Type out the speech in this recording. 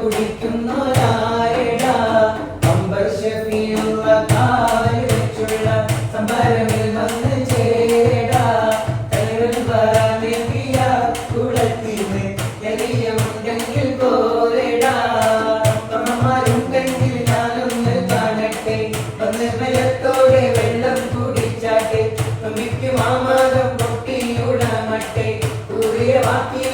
കുടിക്കുന്നോരായടാ അംബർ ഷഫീഉള്ള കാലിൽ വെച്ചുള്ള സംഭരമിൽ വന്ന് ചേരടാ കൈകൾ പറയാനെത്തിയ കുളത്തിന് എരിയുണ്ടെങ്കിൽ പോരടാ അമ്മമാരുണ്ടെങ്കിൽ ഞാനൊന്ന് കാണട്ടെ ഒന്ന് ഭയത്തോടെ വെള്ളം കുടിച്ചാട്ടെ മിക്കും ആമാകം പൊട്ടിയുടമട്ടെ കൂറിയ വാക്കി